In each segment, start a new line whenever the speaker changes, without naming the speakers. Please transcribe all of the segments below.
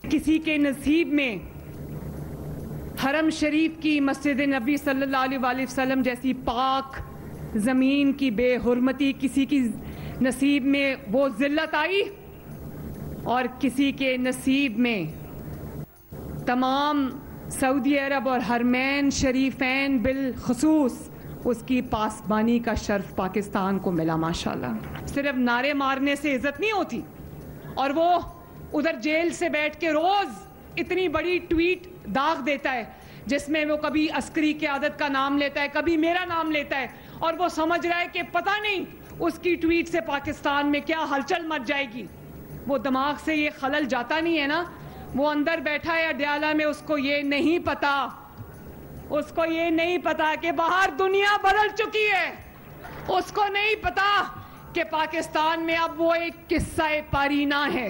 किसी के नसीब में हरम शरीफ की मस्जिद नबी सल्लल्लाहु अलैहि वसल्लम जैसी पाक ज़मीन की बेहुरमती, किसी की नसीब में वो ज़िल्लत आई और किसी के नसीब में तमाम सऊदी अरब और हरमैन शरीफैन बिलखुसूस उसकी पासबानी का शर्फ पाकिस्तान को मिला। माशाल्लाह, सिर्फ नारे मारने से इज़्ज़त नहीं होती। और वो उधर जेल से बैठ के रोज़ इतनी बड़ी ट्वीट दाग देता है जिसमें वो कभी अस्करी क़यादत का नाम लेता है, कभी मेरा नाम लेता है, और वो समझ रहा है कि पता नहीं उसकी ट्वीट से पाकिस्तान में क्या हलचल मच जाएगी। वो दिमाग से ये खलल जाता नहीं है ना। वो अंदर बैठा है अडयाला में, उसको ये नहीं पता कि बाहर दुनिया बदल चुकी है। उसको नहीं पता कि पाकिस्तान में अब वो एक किस्सा पारीना है।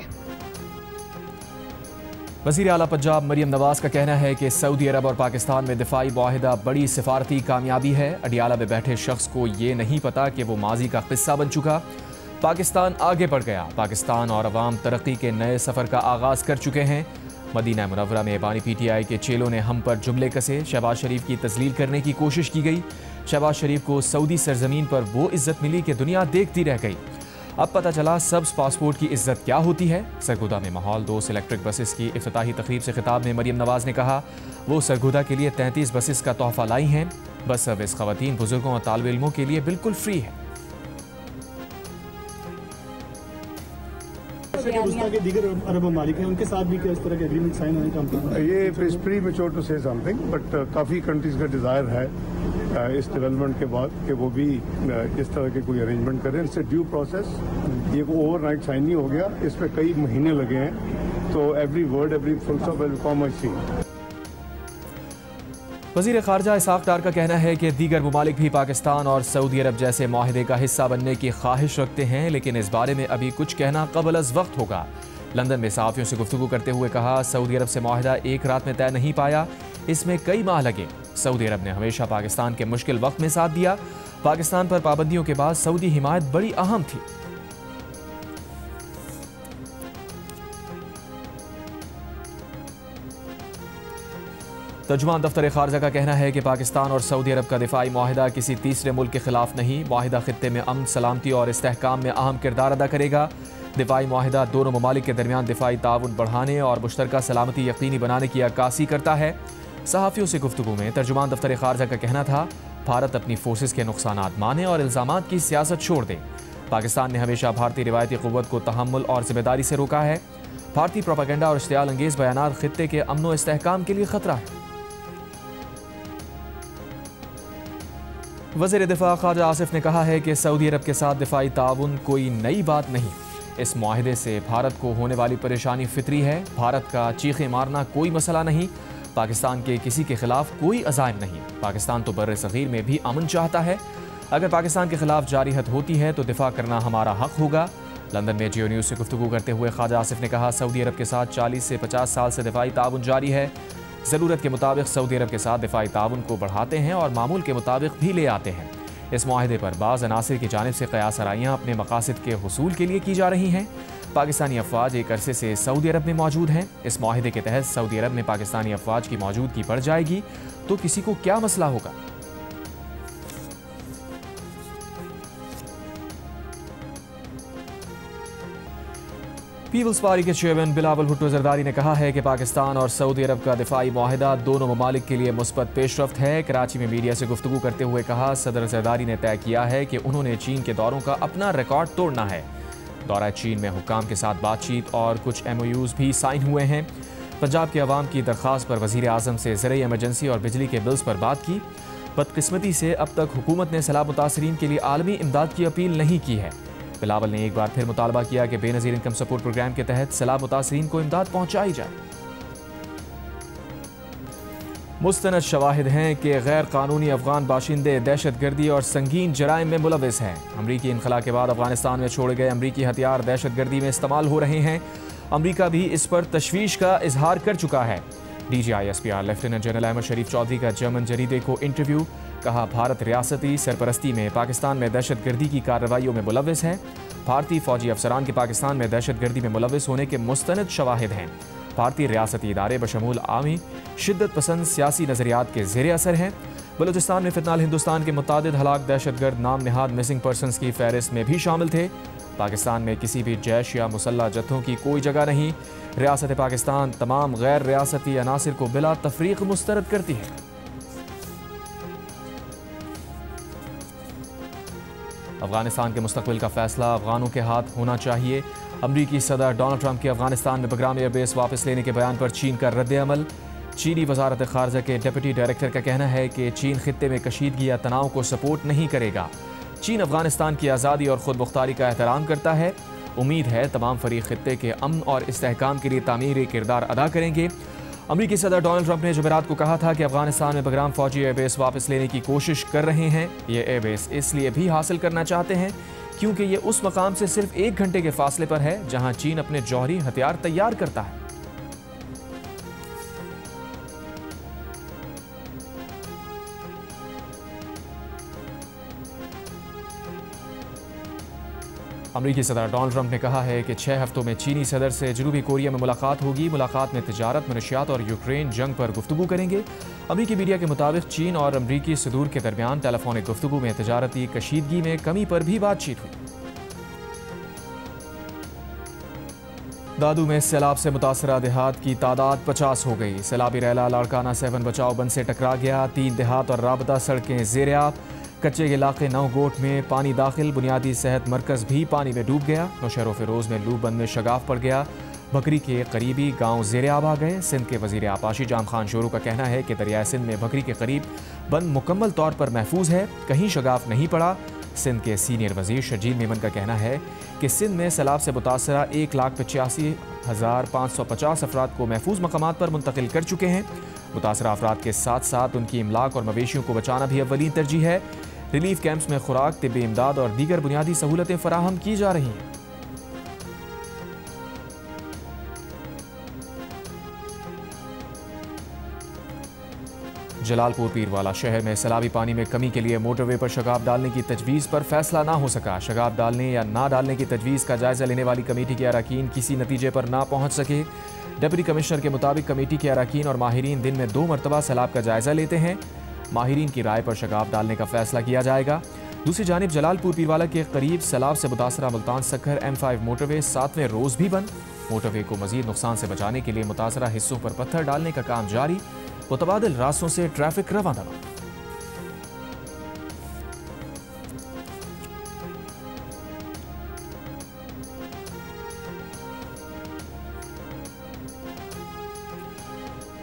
वज़ीर आला पंजाब मरियम नवाज का कहना है कि सऊदी अरब और पाकिस्तान में दिफाई मुआहिदा बड़ी सिफारती कामयाबी है। अडियाला में बैठे शख्स को ये नहीं पता कि वो माजी का किस्सा बन चुका। पाकिस्तान आगे बढ़ गया। पाकिस्तान और अवाम तरक्की के नए सफ़र का आगाज़ कर चुके हैं। मदीना मुनव्वरा में बानी PTI के चेलों ने हम पर जुमले कसे। शहबाज शरीफ की तस्लील करने की कोशिश की गई। शहबाज शरीफ को सऊदी सरजमीन पर वो इज्जत मिली कि दुनिया देखती रह गई। अब पता चला सब्ज पासपोर्ट की इज्जत क्या होती है। सरगोदा में माहौल 2 इलेक्ट्रिक बसेस की इफ्तिताही तकरीब से खिताब में मरियम नवाज ने कहा वो सरगोदा के लिए 33 बसेस का तोहफा लाई हैं। बस सर्विस खवातीन, बुजुर्गों और तालिब इल्मों के लिए बिल्कुल फ्री है।
के दीगर अरब ममालिक हैं, उनके साथ भी क्या इस तरह के एग्रीमेंट साइन होने का
ये it's premature to say something, but काफ़ी कंट्रीज का डिज़ायर है इस डेवलपमेंट के बाद कि वो भी इस तरह के कोई अरेंजमेंट करें। इससे ड्यू प्रोसेस, ये ओवरनाइट साइन नहीं हो गया, इस पर कई महीने लगे हैं। तो every word, every full stop, every comma सी।
वज़ीर ख़ारजा इसहाक़ डार का कहना है कि दीगर ममालिक भी पाकिस्तान और सऊदी अरब जैसे माहिदे का हिस्सा बनने की ख्वाहिश रखते हैं, लेकिन इस बारे में अभी कुछ कहना क़ब्ल अज़ वक्त होगा। लंदन में सहाफ़ियों से गुफ्तगू करते हुए कहा सऊदी अरब से माहिदा एक रात में तय नहीं पाया, इसमें कई माह लगे। सऊदी अरब ने हमेशा पाकिस्तान के मुश्किल वक्त में साथ दिया। पाकिस्तान पर पाबंदियों के बाद सऊदी हिमायत बड़ी अहम थी। तर्जुमान दफ्तर खारजा का कहना है कि पाकिस्तान और सऊदी अरब का दिफाई मुआहिदा किसी तीसरे मुल्क के खिलाफ नहीं, मुआहिदा खित्ते में अमन, सलामती और इस्तेहकाम में अहम किरदार अदा करेगा। दिफाई मुआहिदा दोनों ममालिक के दरमियान दिफाई ताउन बढ़ाने और मुश्तरका सलामती यकीनी बनाने की अक्कासी करता है। सहाफ़ियों से गुफ्तगू में तर्जुमान दफ्तर खारजा का कहना था भारत अपनी फोर्सेस के नुकसानात माने और इल्ज़ामात की सियासत छोड़ दे। पाकिस्तान ने हमेशा भारतीय रिवायती क़ुव्वत को तहम्मुल और ज़िम्मेदारी से रोका है। भारतीय प्रोपेगेंडा और इश्तियाल अंगेज़ बयानात खित्ते के अमन व इस्तेहकाम के लिए खतरा है। वज़ीर दिफा ख्वाजा आसिफ ने कहा है कि सऊदी अरब के साथ दिफाई ताउन कोई नई बात नहीं। इस मुआहिदे से भारत को होने वाली परेशानी फितरी है। भारत का चीखें मारना कोई मसला नहीं। पाकिस्तान के किसी के खिलाफ कोई अज़ाइम नहीं। पाकिस्तान तो बर्र सग़ीर में भी अमन चाहता है। अगर पाकिस्तान के खिलाफ जारिहत होती है तो दिफा करना हमारा हक होगा। लंदन में जियो न्यूज़ से गुफ्तगू करते हुए ख्वाजा आसिफ ने कहा सऊदी अरब के साथ 40 से 50 साल से दिफाई ताउन जारी है। ज़रूरत के मुताबिक सऊदी अरब के साथ दिफाई ताउन को बढ़ाते हैं और मामूल के मुताबिक भी ले आते हैं। इस मुआहिदे पर बाज़ अनासिर की जानिब से क़यास आराइयाँ अपने मकासद के हुसूल के लिए की जा रही हैं। पाकिस्तानी अफवाज एक अरसे से सऊदी अरब में मौजूद हैं। इस मुआहिदे के तहत सऊदी अरब में पाकिस्तानी अफवाज की मौजूदगी बढ़ जाएगी तो किसी को क्या मसला होगा। पीपल्स पार्टी के चेयरमैन बिलावल भुट्टो जरदारी ने कहा है कि पाकिस्तान और सऊदी अरब का दिफाई मुआहिदा दोनों ममालिक के लिए मुस्बत पेशरफ्त है। कराची में मीडिया से गुफ्तगू करते हुए कहा सदर जरदारी ने तय किया है कि उन्होंने चीन के दौरों का अपना रिकॉर्ड तोड़ना है। दौरा चीन में हुक्काम के साथ बातचीत और कुछ MOUs भी साइन हुए हैं। पंजाब के अवाम की दरख्वास्त पर वज़ीर आज़म से ज़राई एमरजेंसी और बिजली के बिल्स पर बात की। बदकिस्मती से अब तक हुकूमत ने सैलाब मुतासरीन के लिए आलमी इमदाद की अपील नहीं की है। बिलावल ने एक बार फिर मुतालबा किया कि बेनज़ीर इनकम सपोर्ट प्रोग्राम के तहत सैलाब मुतासरीन को इमदाद पहुँचाई जाए। मुस्तनद शवाहिद हैं कि गैर कानूनी अफगान बाशिंदे दहशत गर्दी और संगीन जराइम में मुलविस हैं। अमरीकी इनखला के बाद अफगानिस्तान में छोड़े गए अमरीकी हथियार दहशत गर्दी में इस्तेमाल हो रहे हैं। अमरीका भी इस पर तशवीश का इजहार कर चुका है। DGISPR लेफ्टिनेंट जनरल अहमद शरीफ चौधरी का जर्मन जरीदे को इंटरव्यू। कहा भारत रियासती सरपरस्ती में पाकिस्तान में दहशत गर्दी की कार्रवाइयों में मुलविस है। भारतीय फौजी अफसरान के पाकिस्तान में दहशत गर्दी में मुलविस होने के मुस्तनद शवाहिद हैं। भारतीय रियासती इदारे बशमूल आमी शिद्दत पसंद सियासी नज़रियात के ज़ेर असर हैं। बलूचिस्तान में फितनाल हिंदुस्तान के मुतादिद हलाक दहशतगर्द नाम निहाद मिसिंग पर्सनस की फहरिस्त में भी शामिल थे। पाकिस्तान में किसी भी जैश या मुसल्लह जत्थों की कोई जगह नहीं। रियासत पाकिस्तान तमाम गैर रियासती अनासिर को बिला तफरीक मुस्तरद करती है। अफगानिस्तान के मुस्तकबिल का फैसला अफगानों के हाथ होना चाहिए। अमरीकी सदर डोनाल्ड ट्रंप के अफगानिस्तान में बगराम एयरबेस वापस लेने के बयान पर चीन का रद्द-ए-अमल। चीनी वजारत खारजा के डिप्टी डायरेक्टर का कहना है कि चीन खित्ते में कशीदगी या तनाव को सपोर्ट नहीं करेगा। चीन अफगानिस्तान की आज़ादी और खुद मुख्तारी का एहतराम करता है। उम्मीद है तमाम फरीक खित्ते के अमन और इस्तेहकाम के लिए तामीरी किरदार अदा करेंगे। अमरीकी सदर डोनाल्ड ट्रंप ने जुमेरात को कहा था कि अफगानिस्तान में बगराम फौजी एयरबेस वापस लेने की कोशिश कर रहे हैं। ये एयरबेस इसलिए भी हासिल करना चाहते हैं क्योंकि ये उस मकाम से सिर्फ 1 घंटे के फासले पर है जहां चीन अपने जौहरी हथियार तैयार करता है। अमरीकी सदर डोनाल्ड ट्रंप ने कहा है कि 6 हफ्तों में चीनी सदर से जनूबी कोरिया में मुलाकात होगी। मुलाकात में तिजारत, मनशियात और यूक्रेन जंग पर गुफ्तगू करेंगे। अमरीकी मीडिया के मुताबिक चीन और अमरीकी सदूर के दरमियान टेलीफोनिक गुफ्तगू में तिजारती कशीदगी में कमी पर भी बातचीत हुई। दादू में सैलाब से मुतासरा देहात की तादाद 50 हो गई। सैलाबी रैला लाड़काना 7 बचाव बंद से टकरा गया। 3 देहात और राबता सड़कें ज़ेर-ए-आब। कच्चे के इलाके 9 गोट में पानी दाखिल। बुनियादी सेहत मरकज़ भी पानी में डूब गया। नौशहर फिरोज में लू बंद में शगाफ पड़ गया। बकरी के करीबी गांव ज़ेर-ए-आब आ गए। सिंध के वज़ीर आपाशी जाम खान शोरू का कहना है कि दरियाए सिंध में बकरी के करीब बंद मुकम्मल तौर पर महफूज है, कहीं शगाफ नहीं पड़ा। सिंध के सीनियर वज़ीर शर्जील मेमन का कहना है कि सिंध में सैलाब से मुतासरा 1,85,550 अफराद को महफूज मकामात पर मुंतकिल कर चुके हैं। मुतासरा अफराद के साथ साथ उनकी इमलाक और मवेशियों को बचाना भी अव्वलीन तरजीह है। रिलीफ कैंप्स में खुराक, तिब्बी इमदाद और दीगर बुनियादी सहूलतें फराहम की जा रही हैं। जलालपुर पीरवाला शहर में सैलाबी पानी में कमी के लिए मोटरवे पर शगाफ डालने की तजवीज़ पर फैसला ना हो सका। शगाफ डालने या ना डालने की तजवीज़ का जायजा लेने वाली कमेटी के अरकान किसी नतीजे पर ना पहुंच सके। डिप्टी कमिश्नर के मुताबिक कमेटी के अरकान और माहिरीन दिन में 2 मरतबा सैलाब का जायजा लेते हैं। माहिरीन की राय पर शगाफ डालने का फैसला किया जाएगा। दूसरी जानिब जलालपुर पीरवाला के करीब सैलाब से मुतासरा मुल्तान सक्खर M5 मोटरवे 7वें रोज़ भी बंद। मोटरवे को मजीद नुकसान से बचाने के लिए मुतासरा हिस्सों पर पत्थर डालने का काम जारी। मुतबादिल रास्तों से ट्रैफिक रवाना।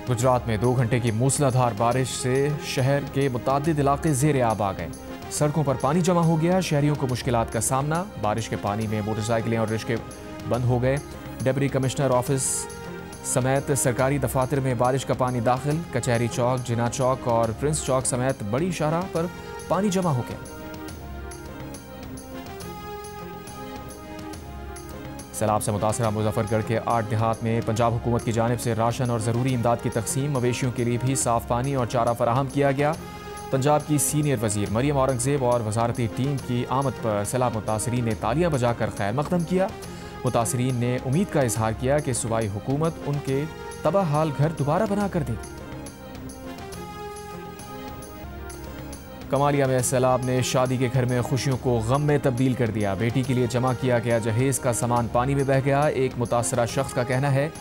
गुजरात में 2 घंटे की मूसलाधार बारिश से शहर के मुतादिद इलाके ज़ेर-ए-आब आ गए। सड़कों पर पानी जमा हो गया। शहरियों को मुश्किलात का सामना। बारिश के पानी में मोटरसाइकिलें और रिक्शे बंद हो गए। डिप्टी कमिश्नर ऑफिस समेत सरकारी दफातर में बारिश का पानी दाखिल। कचहरी चौक, जिना चौक और प्रिंस चौक समेत बड़ी शाहराह पर पानी जमा हो गया। सैलाब से मुतासरा मुजफ्फरगढ़ के 8 देहात में पंजाब हुकूमत की जानिब से राशन और ज़रूरी इमदाद की तकसीम। मवेशियों के लिए भी साफ़ पानी और चारा फराहम किया गया। पंजाब की सीनियर वज़ीर मरियम औरंगज़ेब और वजारती टीम की आमद पर सैलाब मुतासरीन ने तालियां बजाकर खैर मकदम किया। मुतासरीन ने उम्मीद का इजहार किया कि सूबाई हुकूमत उनके तबाह हाल घर दोबारा बना कर देगी। कमालिया में सैलाब ने शादी के घर में खुशियों को गम में तब्दील कर दिया। बेटी के लिए जमा किया गया जहेज का सामान पानी में बह गया। एक मुतासरा शख्स का कहना है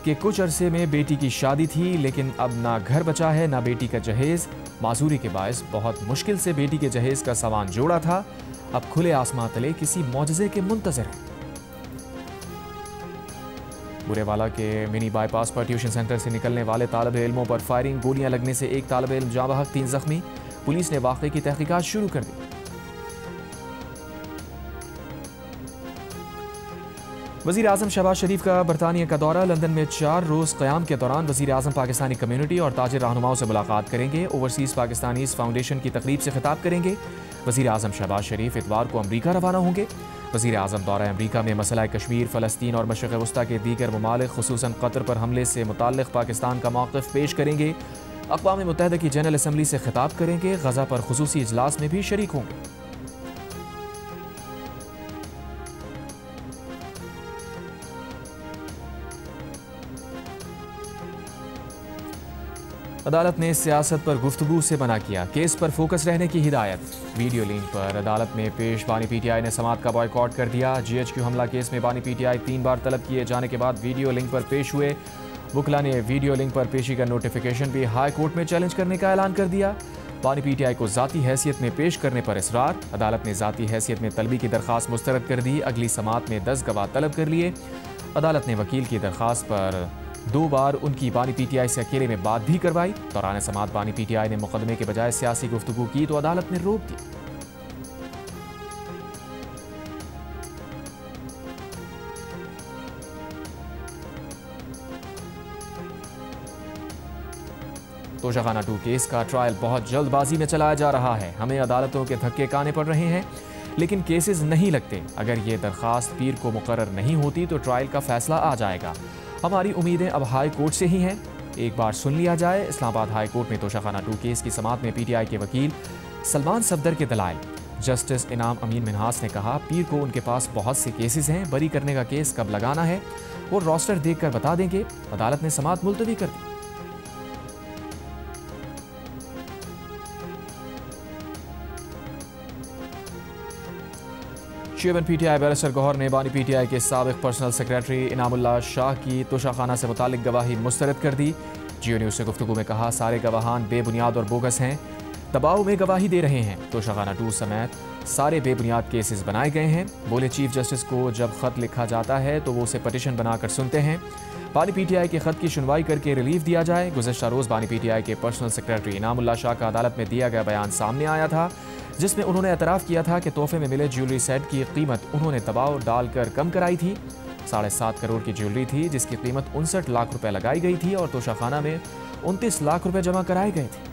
कि कुछ अरसे में बेटी की शादी थी, लेकिन अब ना घर बचा है ना बेटी का जहेज। माजूरी के बायस बहुत मुश्किल से बेटी के जहेज का सामान जोड़ा था। अब खुले आसमां तले किसी मौजज़े के मुंतज़र हैं। बुरेवाला के मिनी बाईपास पर ट्यूशन सेंटर से निकलने वाले तालिब इल्मों पर फायरिंग। गोलियां लगने से एक तालिब इल्म जाँ बहक, 3 जख्मी। पुलिस ने वाक़े की तहकीकात शुरू कर दी। वज़ीर आज़म शहबाज शरीफ का बरतानिया का दौरा। लंदन में 4 रोज़ क़याम के दौरान वज़ीर आज़म पाकिस्तानी कम्यूनिटी और ताजिर रहनुमाओं से मुलाकात करेंगे। ओवरसीज़ पाकिस्तानीज़ फाउंडेशन की तकरीब से खिताब करेंगे। वज़ीर आज़म शहबाज शरीफ इतवार को अमरीका रवाना होंगे। वज़ीर आज़म दौरा अमरीका में मसला कश्मीर, फ़लस्तीन और मशरिक़ वस्ता के दीगर ममालिक खुसूसन कतर पर हमले से मुताल्लिक़ पाकिस्तान का मौक़िफ़ पेश करेंगे। अक़वाम मुत्तहिदा की जनरल असम्बली से खिताब करेंगे। गज़ा पर खुसूसी इजलास में भी शरीक होंगे। अदालत ने सियासत पर गुफ्तगू से मना किया, केस पर फोकस रहने की हिदायत। वीडियो लिंक पर अदालत में पेश बानी पीटीआई ने समात का बॉयकॉट कर दिया। GHQ हमला केस में बानी पीटीआई 3 बार तलब किए जाने के बाद वीडियो लिंक पर पेश हुए। वुकला ने वीडियो लिंक पर पेशी का नोटिफिकेशन भी हाई कोर्ट में चैलेंज करने का ऐलान कर दिया। बानी पीटीआई को ज़ाती हैसियत में पेश करने पर इसरार। अदालत ने ज़ाती हैसियत में तलबी की दरख्वास्त मुस्तरद कर दी। अगली समात में 10 गवाह तलब कर लिए। अदालत ने वकील की दरख्वास्त पर 2 बार उनकी बानी पीटीआई से अकेले में बात भी करवाई। दौरान समात बानी पीटीआई ने मुकदमे के बजाय सियासी गुफ्तगू की तो अदालत ने रोक दी। तोशाखाना 2 केस का ट्रायल बहुत जल्दबाजी में चलाया जा रहा है। हमें अदालतों के धक्के खाने पड़ रहे हैं, लेकिन केसेस नहीं लगते। अगर ये दरखास्त पीर को मुकर्रर नहीं होती तो ट्रायल का फैसला आ जाएगा। हमारी उम्मीदें अब हाई कोर्ट से ही हैं, एक बार सुन लिया जाए। इस्लामाबाद हाई कोर्ट में तोशाखाना 2 केस की समात में पीटीआई के वकील सलमान सफदर के दलाइल। जस्टिस इनाम अमीन मिन्हास ने कहा, पीर को उनके पास बहुत से केसेस हैं, बरी करने का केस कब लगाना है वो रोस्टर देखकर बता देंगे। अदालत ने समात मुलतवी कर दी। चेयरमैन पीटीआई बैरिस्टर गौहर ने बानी पीटीआई के साबिक पर्सनल सेक्रेटरी इनामुल्लाह शाह की तोशाखाना से मुतालिक गवाही मुस्तरद कर दी। जियो न्यूज़ से गुफ्तगू में कहा, सारे गवाहान बेबुनियाद और बोगस हैं, दबाव में गवाही दे रहे हैं। तोशाखाना 2 समेत सारे बेबुनियाद केसेस बनाए गए हैं। बोले, चीफ जस्टिस को जब खत लिखा जाता है तो वो उसे पटिशन बनाकर सुनते हैं। बानी पीटीआई के खत की सुनवाई करके रिलीफ दिया जाए। गुज़श्ता रोज़ बानी पीटीआई के पर्सनल सेक्रेटरी इनामुल्लाह शाह का अदालत में दिया गया बयान सामने आया था, जिसमें उन्होंने एतराफ़ किया था कि तोहफे में मिले ज्वेलरी सेट की कीमत उन्होंने दबाव डालकर कम कराई थी। 7.5 करोड़ की ज्वेलरी थी, जिसकी कीमत 59 लाख रुपए लगाई गई थी और तोशाखाना में 29 लाख रुपए जमा कराए गए थे।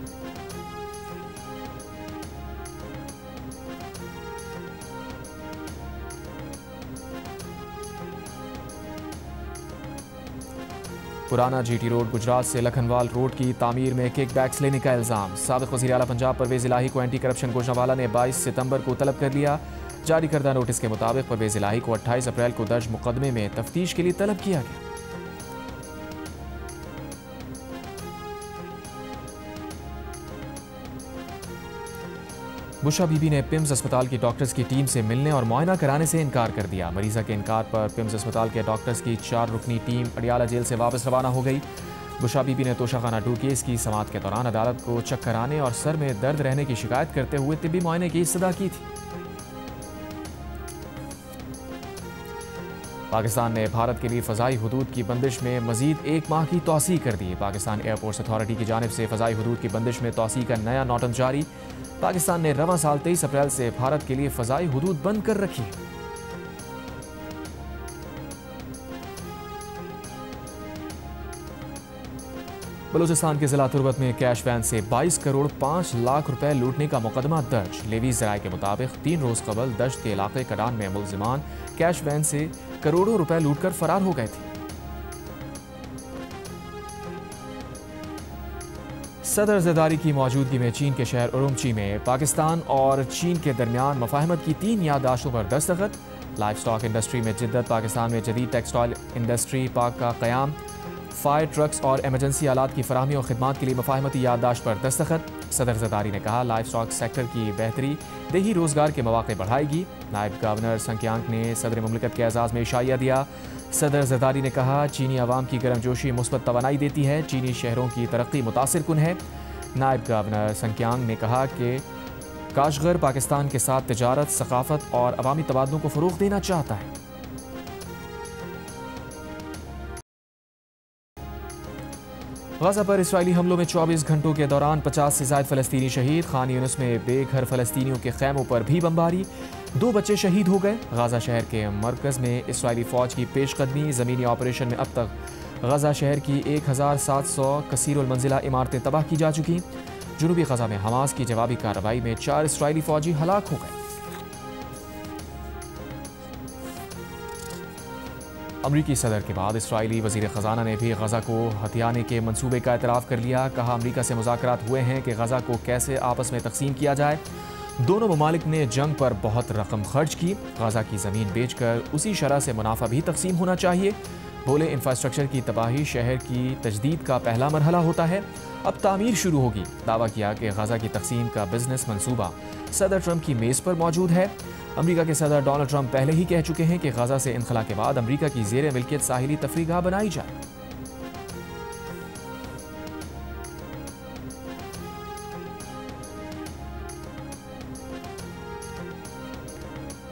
पुराना GT रोड गुजरात से लखनवाल रोड की तामीर में किकबैक्स लेने का इल्ज़ाम। साबिक़ वज़ीर आला पंजाब परवेज़ इलाही को एंटी करप्शन गोजरावाला ने 22 सितंबर को तलब कर लिया। जारी करदा नोटिस के मुताबिक परवेज़ इलाही को 28 अप्रैल को दर्ज मुकदमे में तफ्तीश के लिए तलब किया गया। बुशा बीबी ने पिम्स अस्पताल की डॉक्टर्स की टीम से मिलने और मुआयना कराने से इनकार कर दिया। मरीजा के इनकार पर पिम्स अस्पताल के डॉक्टर्स की 4 रुकनी टीम अडियाला जेल से वापस रवाना हो गई। बुशा बीबी ने तोशाखाना 2 केस की समात के दौरान अदालत को चक्कर आने और सर में दर्द रहने की शिकायत करते हुए तिब्बी मुआयने की इस्तदा की थी। पाकिस्तान ने भारत के लिए फ़ज़ाई हुदूद की बंदिश में मज़ीद 1 माह की तौसीह कर दी। पाकिस्तान एयरपोर्ट्स अथॉरिटी की जानिब से फ़ज़ाई हुदूद की बंदिश में तौसीह का नया नोटिस जारी। पाकिस्तान ने रवां साल 23 अप्रैल से भारत के लिए फ़ज़ाई हुदूद बंद कर रखी है। बलूचिस्तान के जिला तुर्बत में कैश वैन से 22 करोड़ 5 लाख रुपए लूटने का मुकदमा दर्ज। लेवी ज़राए के मुताबिक 3 रोज़ कबल दश्त के इलाके कडान में मुलजिमान कैश वैन से करोड़ों रुपए लूटकर फरार हो गए थे। सदर ज़रदारी की मौजूदगी में चीन के शहर उरुमची में पाकिस्तान और चीन के दरमियान मुफाहमत की 3 याददाश्तों पर दस्तखत। लाइफ स्टॉक इंडस्ट्री में जिद्दत, पाकिस्तान में जदीद टेक्सटाइल इंडस्ट्री पार्क का क़याम, फायर ट्रक्स और एमरजेंसी आलात की फराहमी और खिदमात के लिए मुफाहमती याददाश्त पर दस्तखत। सदर ज़रदारी ने कहा, लाइफ स्टॉक सेक्टर की बेहतरी देही रोज़गार के मौक़े बढ़ाएगी। नायब गवर्नर संक्यांक ने सदर मुमलिकत के एजाज़ में इशाया दिया। सदर ज़रदारी ने कहा, चीनी अवाम की गर्मजोशी मुस्बत तवानाई देती है, चीनी शहरों की तरक्की मुतासिर कुन है। नायब गवर्नर संक्यांक ने कहा कि काशगर पाकिस्तान के साथ तिजारत, सकाफत और अवामी तबादलों को फ़रोग़ देना चाहता है। गज़ा पर इसराइली हमलों में 24 घंटों के दौरान 50 से ज़ायद फ़लस्तीनी शहीद। खान यूनिस में बेघर फ़लस्तीनियों के खैमों पर भी बमबारी, 2 बच्चे शहीद हो गए। गज़ा शहर के मरकज़ में इसराइली फ़ौज की पेशकदमी। ज़मीनी ऑपरेशन में अब तक गज़ा शहर की 1700 कसीरुल मंजिला इमारतें तबाह की जा चुकी। जनूबी गज़ा में हमास की जवाबी कार्रवाई में 4 इसराइली फ़ौजी हलाक हो गए। अमरीकी सदर के बाद इसराइली वज़ीर ख़जाना ने भी गज़ा को हथियाने के मंसूबे का एतराफ़ कर लिया। कहा, अमरीका से मुज़ाकरात हुए हैं कि गज़ा को कैसे आपस में तकसीम किया जाए। दोनों ममालिक ने जंग पर बहुत रकम खर्च की। गज़ा की ज़मीन बेचकर उसी शरह से मुनाफा भी तकसीम होना चाहिए। बोले इंफ्रास्ट्रक्चर की तबाही शहर की तजदीद का पहला मरहला होता है, अब तामीर शुरू होगी। दावा किया कि गजा की तकसीम का बिजनेस मंसूबा सदर ट्रंप की मेज़ पर मौजूद है। अमेरिका के सदर डोनाल्ड ट्रंप पहले ही कह चुके हैं कि गजा से इनखला के बाद अमेरिका की ज़ेर मिल्कियत साहिली तफरीगाह बनाई जाए।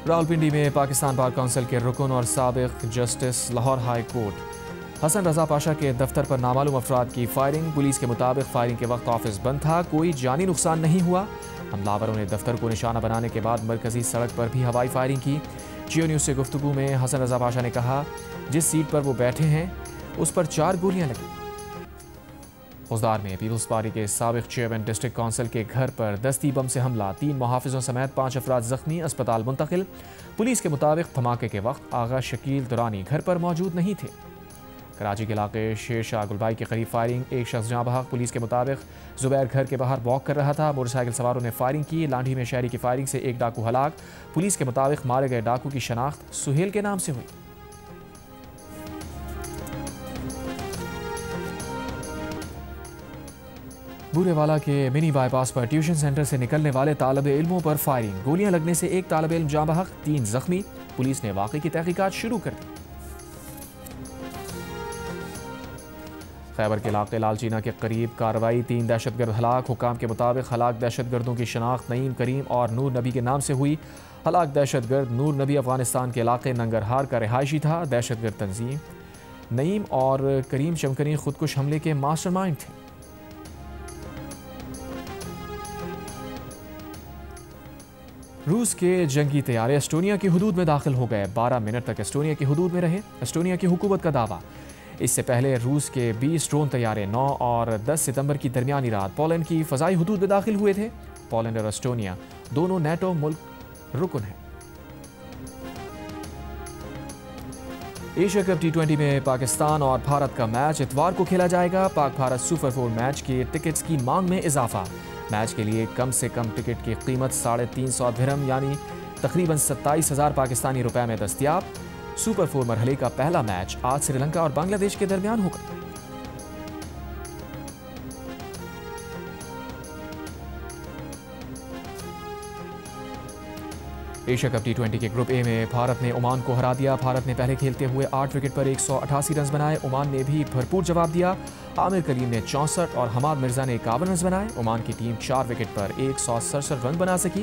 रावलपिंडी में पाकिस्तान बार काउंसिल के रुकन और साबिक justice Lahore high court Hasan Raza Pasha के दफ्तर पर नामालूम अफराद की फायरिंग। पुलिस के मुताबिक फायरिंग के वक्त ऑफिस बंद था, कोई जानी नुकसान नहीं हुआ। हमलावरों ने दफ्तर को निशाना बनाने के बाद मरकजी सड़क पर भी हवाई फायरिंग की। जियो न्यूज़ से गुफ्तगू में हसन रजा पाशा ने कहा, जिस सीट पर वो बैठे हैं उस पर 4 गोलियां लगी। खुजदार में पीपल्स पार्टी के साबिक चेयरमैन डिस्ट्रिक्ट काउंसिल के घर पर दस्ती बम से हमला, 3 मुहाफिजों समेत 5 अफराद जख्मी, अस्पताल मुंतकिल। पुलिस के मुताबिक धमाके के वक्त आगा शकील दुरानी घर पर मौजूद नहीं थे। कराची के इलाके शेरशाह गुलबाई के करीब फायरिंग, एक शख्स जहाँ बहक। पुलिस के मुताबिक जुबैर घर के बाहर वॉक कर रहा था, मोटरसाइकिल सवारों ने फायरिंग की। लांढी में शहरी की फायरिंग से एक डाकू हलाक। पुलिस के मुताबिक मारे गए डाकू की शनाख्त सुहेल के नाम से हुई। बूरेवाला के मिनी बाईपास पर ट्यूशन सेंटर से निकलने वाले तालिबे इल्मों पर फायरिंग, गोलियां लगने से एक तालिबे इल्म जाँ बहक, 3 जख्मी। पुलिस ने वाक़े की तहकीकात शुरू कर दी। खैबर के इलाके लालचीना के करीब कार्रवाई, 3 दहशतगर्द हलाक। हुकाम के मुताबिक हलाक दहशतगर्दों की शनाख्त नईम करीम और नूर नबी के नाम से हुई। हलाक दहशतगर्द नूर नबी अफगानिस्तान के इलाके नंगरहार का रिहायशी था। दहशतगर्द तंजीम नईम और करीम शमकनी खुदकुश हमले के मास्टरमाइंड थे। रूस के जंगी तैयारे एस्टोनिया की हुदूद में दाखिल हो गए, 12 मिनट तक एस्टोनिया की हुदूद में रहे। एस्टोनिया की हुकूमत का दावा, इससे पहले रूस के 20 ड्रोन तैयारे 9 और 10 सितंबर की दरमियानी रात पोलैंड की फ़ज़ाई हुदूद में दाखिल हुए थे। पोलैंड और एस्टोनिया दोनों नेटो मुल्क रुकन हैं। एशिया कप T20 में पाकिस्तान और भारत का मैच इतवार को खेला जाएगा। पाक भारत सुपर 4 मैच के टिकट्स की मांग में इजाफा। मैच के लिए कम से कम टिकट की कीमत 350 दिरहम यानी तकरीबन 27,000 पाकिस्तानी रुपए में दस्तियाब। सुपर 4 मरहले का पहला मैच आज श्रीलंका और बांग्लादेश के दरमियान होगा। एशिया कप T20 के ग्रुप ए में भारत ने ओमान को हरा दिया। भारत ने पहले खेलते हुए 8 विकेट पर 188 रन बनाए। ओमान ने भी भरपूर जवाब दिया। आमिर करीम ने 64 और हमाद मिर्जा ने 51 रन बनाए। ओमान की टीम 4 विकेट पर 167 रन बना सकी।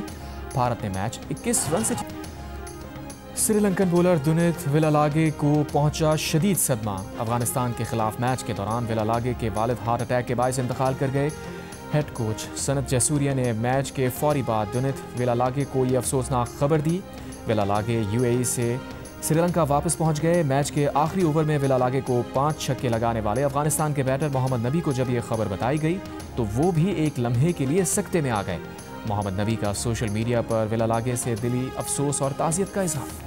भारत ने मैच 21 रन से जीता। श्रीलंकन बॉलर दुनित विलालागे को पहुंचा शदीद सदमा। अफगानिस्तान के खिलाफ मैच के दौरान विलालागे के वालिद हार्ट अटैक के बायस इंतकाल कर गए। हेड कोच सनत जयसूर्या ने मैच के फौरी बाद दुनित विलालागे को ये अफसोसनाक खबर दी। विलालागे UAE से श्रीलंका वापस पहुंच गए। मैच के आखिरी ओवर में विलालागे को 5 छक्के लगाने वाले अफगानिस्तान के बैटर मोहम्मद नबी को जब ये खबर बताई गई तो वो भी एक लम्हे के लिए सकते में आ गए। मोहम्मद नबी का सोशल मीडिया पर विलालागे से दिली अफसोस और ताज़ियत का इजहार।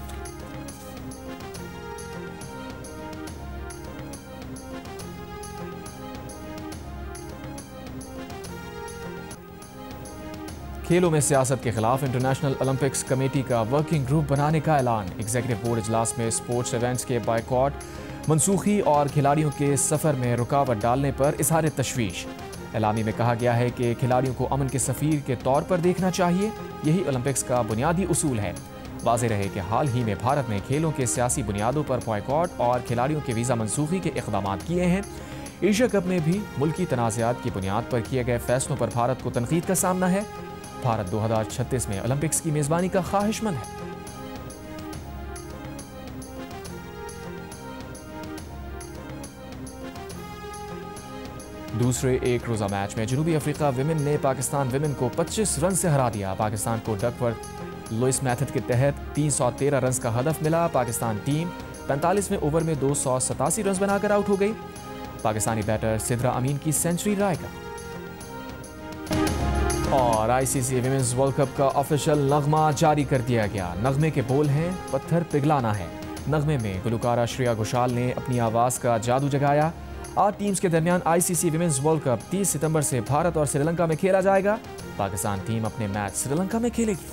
खेलों में सियासत के खिलाफ इंटरनेशनल ओलंपिक्स कमेटी का वर्किंग ग्रुप बनाने का ऐलान। एग्जीक्यूटिव बोर्ड इजलास में स्पोर्ट्स इवेंट्स के बायकॉट, मनसूखी और खिलाड़ियों के सफर में रुकावट डालने पर इजहार तशवीश। ऐलामी में कहा गया है कि खिलाड़ियों को अमन के सफीर के तौर पर देखना चाहिए, यही ओलंपिक्स का बुनियादी उसूल है। वाज़ेह रहे कि हाल ही में भारत ने खेलों के सियासी बुनियादों पर बॉयकॉट और खिलाड़ियों के वीज़ा मनसूखी के इक़दाम किए हैं। एशिया कप में भी मुल्की तनाज़ात की बुनियाद पर किए गए फैसलों पर भारत को तनकीद का सामना है। भारत 2036 में ओलंपिक्स की मेज़बानी का ख्वाहिशमंद है। दूसरे एक रोज़ा मैच में जनूबी अफ्रीका विमेन ने पाकिस्तान विमेन को 25 रन से हरा दिया। पाकिस्तान को डकवर्थ लुइस मेथड के तहत 313 रन का हदफ मिला। पाकिस्तान टीम 45वें ओवर में 287 रन बनाकर आउट हो गई। पाकिस्तानी बैटर सिद्रा अमीन की सेंचुरी रायगा। और ICC विमेंस वर्ल्ड कप का ऑफिशियल नगमा जारी कर दिया गया। नगमे के बोल हैं पत्थर पिघलाना है। नगमे में गुलकारा श्रेया घोषाल ने अपनी आवाज़ का जादू जगाया। 8 टीम्स के दरमियान ICC विमेंस वर्ल्ड कप 30 सितंबर से भारत और श्रीलंका में खेला जाएगा। पाकिस्तान टीम अपने मैच श्रीलंका में खेलेगी।